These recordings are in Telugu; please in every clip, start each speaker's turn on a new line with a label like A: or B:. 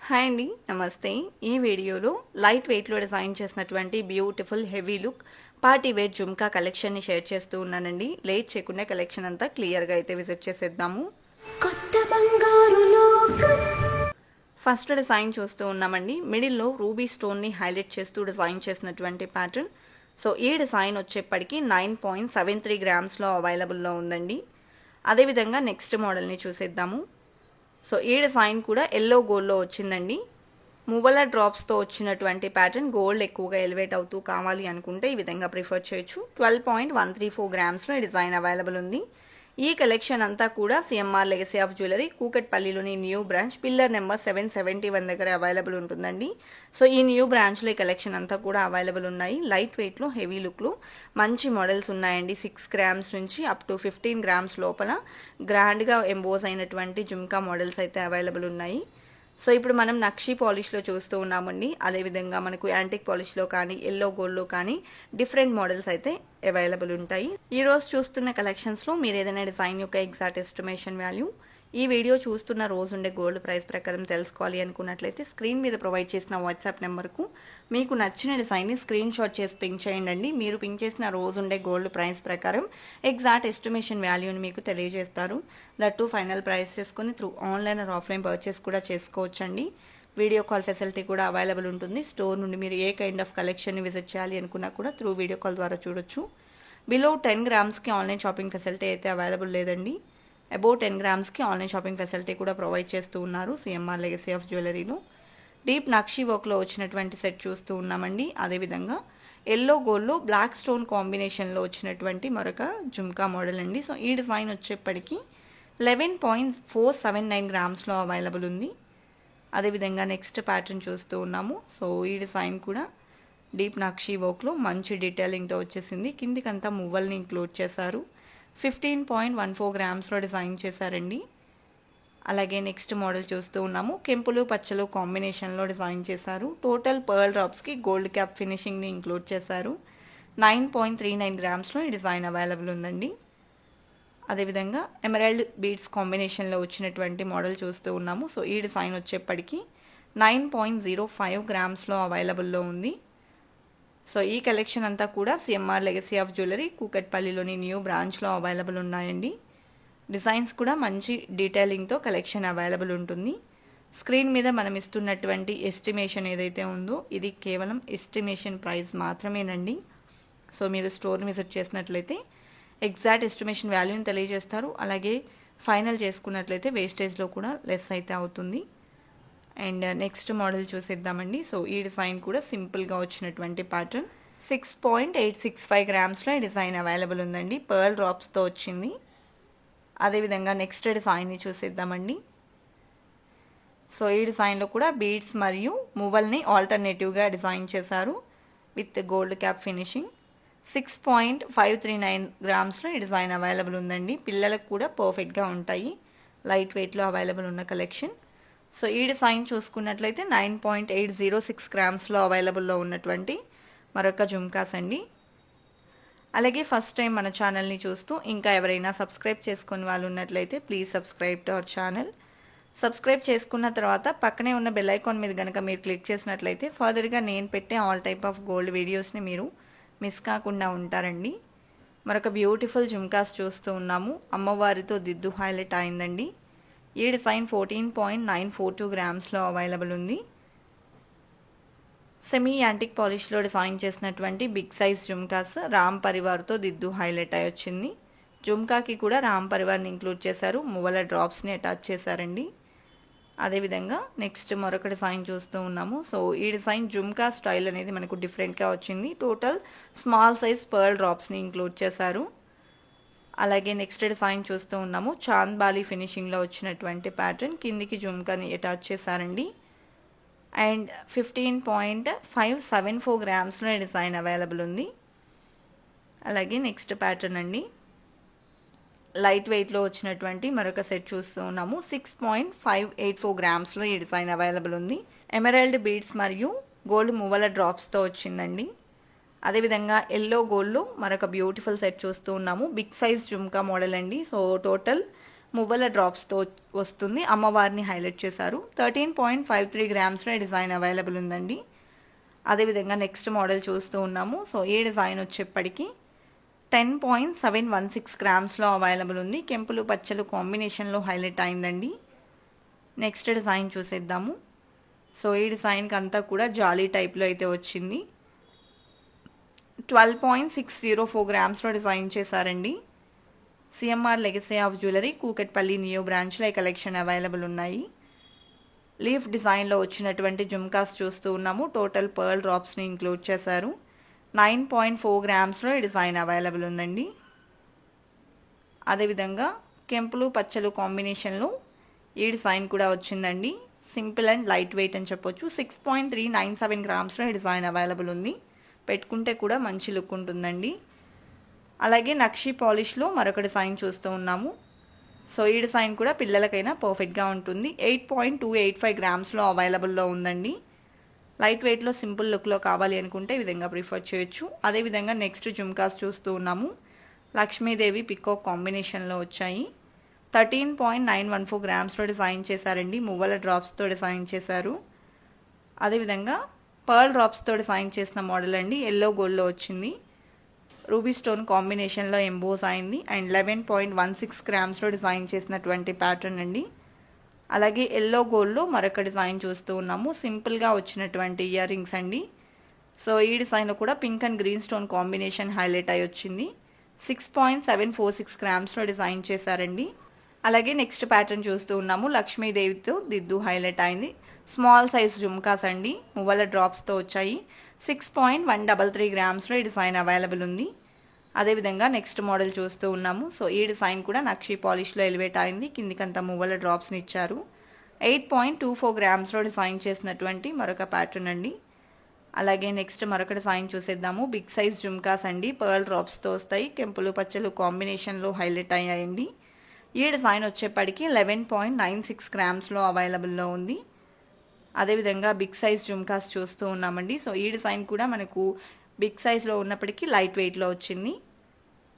A: హాయ్ అండి, నమస్తే. ఈ వీడియోలో లైట్ వెయిట్లో డిజైన్ చేసినటువంటి beautiful heavy look party wear jhumka కలెక్షన్ని షేర్ చేస్తూ ఉన్నానండి. లేట్ చేయకుండా కలెక్షన్ అంతా క్లియర్గా అయితే విజిట్ చేసేద్దాము.
B: కొత్త బంగారు లోకం.
A: ఫస్ట్ డిజైన్ చూస్తూ ఉన్నామండి. మిడిల్లో రూబీ స్టోన్ని హైలైట్ చేస్తూ డిజైన్ చేసినటువంటి ప్యాటర్న్. సో ఈ డిజైన్ వచ్చేప్పటికి 9.73 గ్రామ్స్లో అవైలబుల్లో ఉందండి. అదేవిధంగా నెక్స్ట్ మోడల్ని చూసేద్దాము. సో ఈ డిజైన్ కూడా ఎల్లో గోల్డ్లో వచ్చిందండి. మువ్వల డ్రాప్స్తో వచ్చినటువంటి ప్యాటర్న్. గోల్డ్ ఎక్కువగా ఎలివేట్ అవుతూ కావాలి అనుకుంటే ఈ విధంగా ప్రిఫర్ చేయొచ్చు. 12.134 గ్రామ్స్లో ఈ డిజైన్ అవైలబుల్ ఉంది. ఈ కలెక్షన్ అంతా కూడా సిఎంఆర్ లెగసీ ఆఫ్ జ్యువెలరీ కూకట్పల్లిలోని న్యూ బ్రాంచ్ పిల్లర్ నెంబర్ 771 దగ్గర అవైలబుల్ ఉంటుందండి. సో ఈ న్యూ బ్రాంచ్లో ఈ కలెక్షన్ అంతా కూడా అవైలబుల్ ఉన్నాయి. లైట్ వెయిట్లో హెవీ లుక్లో మంచి మోడల్స్ ఉన్నాయండి. 6 గ్రామ్స్ నుంచి అప్ టు 15 గ్రామ్స్ లోపల గ్రాండ్గా ఎంబోజ్ అయినటువంటి జుమ్కా మోడల్స్ అయితే అవైలబుల్ ఉన్నాయి. సో ఇప్పుడు మనం నక్షీ పాలిష్లో చూస్తూ ఉన్నామండి. అదేవిధంగా మనకు యాంటిక్ పాలిష్లో కానీ ఎల్లో గోల్డ్లో కానీ డిఫరెంట్ మోడల్స్ అయితే అవైలబుల్ ఉంటాయి. ఈరోజు చూస్తున్న కలెక్షన్స్లో మీరు ఏదైనా డిజైన్ యొక్క ఎగ్జాక్ట్ ఎస్టిమేషన్ వాల్యూ ఈ వీడియో చూస్తున్న రోజు ఉండే గోల్డ్ ప్రైస్ ప్రకారం తెలుసుకోవాలి అనుకున్నట్లయితే స్క్రీన్ మీద ప్రొవైడ్ చేసిన వాట్సాప్ నెంబర్కు మీకు నచ్చిన డిజైన్ని స్క్రీన్ షాట్ చేసి పింక్ చేయండి. మీరు పింక్ చేసిన రోజు ఉండే గోల్డ్ ప్రైస్ ప్రకారం ఎగ్జాక్ట్ ఎస్టిమేషన్ వాల్యూని మీకు తెలియజేస్తారు. దట్టు ఫైనల్ ప్రైస్ చేసుకుని through online or offline purchase కూడా చేసుకోవచ్చండి. వీడియో కాల్ ఫెసిలిటీ కూడా అవైలబుల్ ఉంటుంది. స్టోర్ నుండి మీరు ఏ కైండ్ ఆఫ్ కలెక్షన్ని విజిట్ చేయాలి అనుకున్నా కూడా త్రూ వీడియో కాల్ ద్వారా చూడొచ్చు. బిలో 10 గ్రామ్స్కి ఆన్లైన్ షాపింగ్ ఫెసిలిటీ అయితే అవైలబుల్ లేదండి. అబౌట్ 10 గ్రామ్స్కి ఆన్లైన్ షాపింగ్ ఫెసిలిటీ కూడా ప్రొవైడ్ చేస్తూ ఉన్నారు సిఎంఆర్ లెగసీ ఆఫ్ జ్యువెలరీలో. డీప్ నక్షీ వర్క్లో వచ్చినటువంటి సెట్ చూస్తూ ఉన్నామండి. అదేవిధంగా ఎల్లో గోల్డ్లో బ్లాక్ స్టోన్ కాంబినేషన్లో వచ్చినటువంటి మరొక జుమ్కా మోడల్ అండి. సో ఈ డిజైన్ వచ్చేప్పటికి 11.479 గ్రామ్స్లో అవైలబుల్ ఉంది. అదేవిధంగా నెక్స్ట్ ప్యాటర్న్ చూస్తూ ఉన్నాము. సో ఈ డిజైన్ కూడా డీప్ నక్షీ వర్క్లో మంచి డీటెయిలింగ్తో వచ్చేసింది. కిందికంతా మువ్వల్ని ఇంక్లూడ్ చేశారు. 15.14 గ్రామ్స్లో డిజైన్ చేశారండి. అలాగే నెక్స్ట్ మోడల్ చూస్తూ ఉన్నాము. కెంపులు పచ్చలు కాంబినేషన్లో డిజైన్ చేశారు. టోటల్ పర్ల్ డ్రాప్స్కి గోల్డ్ క్యాప్ ఫినిషింగ్ని ఇంక్లూడ్ చేశారు. 9.39 గ్రామ్స్లో ఈ డిజైన్ అవైలబుల్ ఉందండి. అదేవిధంగా ఎమరాల్డ్ బీడ్స్ కాంబినేషన్లో వచ్చినటువంటి మోడల్ చూస్తూ ఉన్నాము. సో ఈ డిజైన్ వచ్చేప్పటికి 9.05 గ్రామ్స్లో అవైలబుల్లో ఉంది. సో ఈ కలెక్షన్ అంతా కూడా సిఎంఆర్ లెగసీ ఆఫ్ జ్యువెలరీ కూకట్పల్లిలోని న్యూ బ్రాంచ్లో అవైలబుల్ ఉన్నాయండి. డిజైన్స్ కూడా మంచి డీటెయిలింగ్తో కలెక్షన్ అవైలబుల్ ఉంటుంది. స్క్రీన్ మీద మనం ఇస్తున్నటువంటి ఎస్టిమేషన్ ఏదైతే ఉందో ఇది కేవలం ఎస్టిమేషన్ ప్రైస్ మాత్రమేనండి. సో మీరు స్టోర్ని విజిట్ చేసినట్లయితే ఎగ్జాక్ట్ ఎస్టిమేషన్ వాల్యూని తెలియజేస్తారు. అలాగే ఫైనల్ చేసుకున్నట్లయితే వేస్టేజ్లో కూడా లెస్ అయితే అవుతుంది. అండ్ నెక్స్ట్ మోడల్ చూసేద్దామండి. సో ఈ డిజైన్ కూడా సింపుల్గా వచ్చినటువంటి ప్యాటర్న్. 6.865 గ్రామ్స్లో ఈ డిజైన్ అవైలబుల్ ఉందండి. పర్ల్ డ్రాప్స్తో వచ్చింది. అదేవిధంగా నెక్స్ట్ డిజైన్ని చూసేద్దామండి. సో ఈ డిజైన్లో కూడా బీడ్స్ మరియు మువ్వల్ని ఆల్టర్నేటివ్గా డిజైన్ చేశారు విత్ గోల్డ్ క్యాప్ ఫినిషింగ్. 6.539 గ్రామ్స్లో ఈ డిజైన్ అవైలబుల్ ఉందండి. పిల్లలకు కూడా పర్ఫెక్ట్గా ఉంటాయి. లైట్ వెయిట్లో అవైలబుల్ ఉన్న కలెక్షన్. సో ఈ డిజైన్ చూసుకున్నట్లయితే 9.806 గ్రామ్స్లో అవైలబుల్లో ఉన్నటువంటి మరొక జుమ్కాస్ అండి. అలాగే ఫస్ట్ టైం మన ఛానల్ని చూస్తూ ఇంకా ఎవరైనా సబ్స్క్రైబ్ చేసుకుని వాళ్ళు ఉన్నట్లయితే please subscribe to our channel. Subscribe చేసుకున్న తర్వాత పక్కనే ఉన్న బెల్ ఐకాన్ మీద కనుక మీరు క్లిక్ చేసినట్లయితే ఫర్దర్గా నేను పెట్టే ఆల్ టైప్ ఆఫ్ గోల్డ్ వీడియోస్ని మీరు మిస్ కాకుండా ఉంటారండి. మరొక బ్యూటిఫుల్ జుమ్కాస్ చూస్తూ ఉన్నాము. అమ్మవారితో దిద్దు హైలైట్ అయిందండి. ఈ డిజైన్ 14.942 గ్రామ్స్లో అవైలబుల్ ఉంది. సెమీ యాంటిక్ పాలిష్లో డిజైన్ చేసినటువంటి బిగ్ సైజ్ జుమ్కాస్ రామ్ పరివార్తో దిద్దు హైలైట్ అయి వచ్చింది. జుమ్కాకి కూడా రామ్ పరివార్ని ఇంక్లూడ్ చేశారు. మువ్వల డ్రాప్స్ని అటాచ్ చేశారండి. అదేవిధంగా నెక్స్ట్ మరొక డిజైన్ చూస్తూ ఉన్నాము. సో ఈ డిజైన్ జుమ్కా స్టైల్ అనేది మనకు డిఫరెంట్గా వచ్చింది. టోటల్ స్మాల్ సైజ్ పర్ల్ డ్రాప్స్ని ఇంక్లూడ్ చేశారు. అలాగే నెక్స్ట్ డిజైన్ చూస్తూ ఉన్నాము. చాంద్ బాలి ఫినిషింగ్లో వచ్చినటువంటి ప్యాటర్న్. కిందికి జుమ్కాని అటాచ్ చేశారండి. అండ్ 15.574 గ్రామ్స్లో డిజైన్ అవైలబుల్ ఉంది. అలాగే నెక్స్ట్ ప్యాటర్న్ అండి. లైట్ వెయిట్లో వచ్చినటువంటి మరొక సెట్ చూస్తూ ఉన్నాము. 6.584 గ్రామ్స్లో ఈ డిజైన్ అవైలబుల్ ఉంది. ఎమరాల్డ్ బీడ్స్ మరియు గోల్డ్ మువ్వల డ్రాప్స్తో వచ్చిందండి. అదేవిధంగా ఎల్లో గోల్డ్లో మరొక బ్యూటిఫుల్ సెట్ చూస్తూ ఉన్నాము. బిగ్ సైజ్ జుమ్కా మోడల్ అండి. సో టోటల్ మువ్వల డ్రాప్స్తో వస్తుంది. అమ్మవారిని హైలైట్ చేశారు. 13.53 గ్రామ్స్లో ఈ డిజైన్ అవైలబుల్ ఉందండి. అదేవిధంగా నెక్స్ట్ మోడల్ చూస్తూ ఉన్నాము. సో ఈ డిజైన్ వచ్చేప్పటికి 10.716 గ్రామ్స్లో అవైలబుల్ ఉంది. కెంపులు పచ్చలు కాంబినేషన్లో హైలైట్ అయిందండి. నెక్స్ట్ డిజైన్ చూసేద్దాము. సో ఈ డిజైన్కి అంతా కూడా జాలీ టైప్లో అయితే వచ్చింది. 12.604 గ్రామ్స్లో డిజైన్ చేశారండి. CMR legacy of jewellery Kukatpally new బ్రాంచ్లో ఈ కలెక్షన్ అవైలబుల్ ఉన్నాయి. లీఫ్ డిజైన్లో వచ్చినటువంటి జుమ్కాస్ చూస్తూ ఉన్నాము. టోటల్ పర్ల్ డ్రాప్స్ని ఇంక్లూడ్ చేశారు. 9.4 గ్రామ్స్లో ఈ డిజైన్ అవైలబుల్ ఉందండి. అదేవిధంగా కెంపులు పచ్చలు కాంబినేషన్లో ఈ డిజైన్ కూడా వచ్చిందండి. సింపుల్ అండ్ లైట్ వెయిట్ అని చెప్పొచ్చు. 6.397 గ్రామ్స్లో ఈ డిజైన్ అవైలబుల్ ఉంది. పెట్టుకుంటే కూడా మంచి లుక్ ఉంటుందండి. అలాగే నక్షి పాలిష్లో మరొక డిజైన్ చూస్తూ ఉన్నాము. సో ఈ డిజైన్ కూడా పిల్లలకైనా పర్ఫెక్ట్గా ఉంటుంది. 8.285 గ్రామ్స్లో అవైలబుల్లో ఉందండి. లైట్ వెయిట్లో సింపుల్ లుక్లో కావాలి అనుకుంటే ఈ విధంగా ప్రిఫర్ చేయొచ్చు. అదేవిధంగా నెక్స్ట్ జుమ్కాస్ చూస్తూ ఉన్నాము. లక్ష్మీదేవి పికాక్ కాంబినేషన్లో వచ్చాయి. 13.914 గ్రామ్స్లో డిజైన్ చేశారండి. మువ్వల డ్రాప్స్తో డిజైన్ చేశారు. అదేవిధంగా పర్ల్ డ్రాప్స్తో డిజైన్ చేసిన మోడల్ అండి. ఎల్లో గోల్డ్లో వచ్చింది. రూబీ స్టోన్ కాంబినేషన్లో ఎంబోస్ అయింది. అండ్ 11.16 గ్రామ్స్లో డిజైన్ చేసినటువంటి ప్యాటర్న్ అండి. అలాగే ఎల్లో గోల్డ్లో మరొక డిజైన్ చూస్తూ ఉన్నాము. సింపుల్గా వచ్చినటువంటి ఇయర్ రింగ్స్ అండి. సో ఈ డిజైన్లో కూడా pink and green stone combination highlight అయి వచ్చింది. 6.746 గ్రామ్స్లో డిజైన్ చేశారండి. అలాగే నెక్స్ట్ ప్యాటర్న్ చూస్తూ ఉన్నాము. లక్ష్మీదేవితో దిద్దు హైలైట్ అయింది. స్మాల్ సైజ్ జుమ్కాస్ అండి. మువ్వల డ్రాప్స్తో వచ్చాయి. 6.133 గ్రామ్స్లో ఈ డిజైన్ అవైలబుల్ ఉంది. అదేవిధంగా నెక్స్ట్ మోడల్ చూస్తూ ఉన్నాము. సో ఈ డిజైన్ కూడా నక్షి పాలిష్లో ఎలివేట్ అయింది. కిందికంతా మువ్వల డ్రాప్స్ని ఇచ్చారు. 8.24 గ్రామ్స్లో డిజైన్ చేసినటువంటి మరొక ప్యాటర్న్ అండి. అలాగే నెక్స్ట్ మరొక డిజైన్ చూసేద్దాము. బిగ్ సైజ్ జుమ్కాస్ అండి. పర్ల్ డ్రాప్స్తో వస్తాయి. కెంపులు పచ్చలు కాంబినేషన్లో హైలైట్ అయ్యాయండి. ఈ డిజైన్ వచ్చేప్పటికి 11.96 గ్రామ్స్లో అవైలబుల్లో ఉంది. అదేవిధంగా బిగ్ సైజ్ జుమ్కాస్ చూస్తూ ఉన్నామండి. సో ఈ డిజైన్ కూడా మనకు బిగ్ సైజ్లో ఉన్నప్పటికీ లైట్ వెయిట్లో వచ్చింది.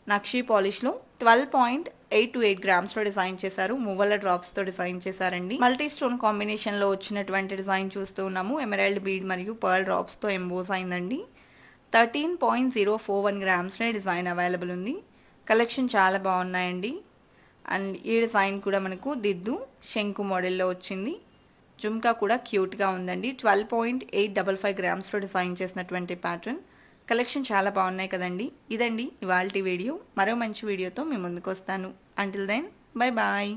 A: నక్షి పాలిష్లో 12.828 గ్రామ్స్లో డిజైన్ చేశారు. మువ్వల డ్రాప్స్తో డిజైన్ చేశారండి. మల్టీ స్టోన్ కాంబినేషన్లో వచ్చినటువంటి డిజైన్ చూస్తూ ఉన్నాము. ఎమరాల్డ్ బీడ్ మరియు పర్ల్ డ్రాప్స్తో ఎంబోస్ అయిందండి. 13.041 గ్రామ్స్లో డిజైన్ అవైలబుల్ ఉంది. కలెక్షన్ చాలా బాగున్నాయండి. అండ్ ఈ డిజైన్ కూడా మనకు దిద్దు శంకు మోడల్లో వచ్చింది. జుమ్కా కూడా క్యూట్గా ఉందండి. 12.855 గ్రామ్స్లో డిజైన్ చేసినటువంటి ప్యాటర్న్. కలెక్షన్ చాలా బాగున్నాయి కదండి. ఇదండి ఇవాల్టి వీడియో. మరో మంచి వీడియోతో మీ ముందుకు వస్తాను. Until then bye bye.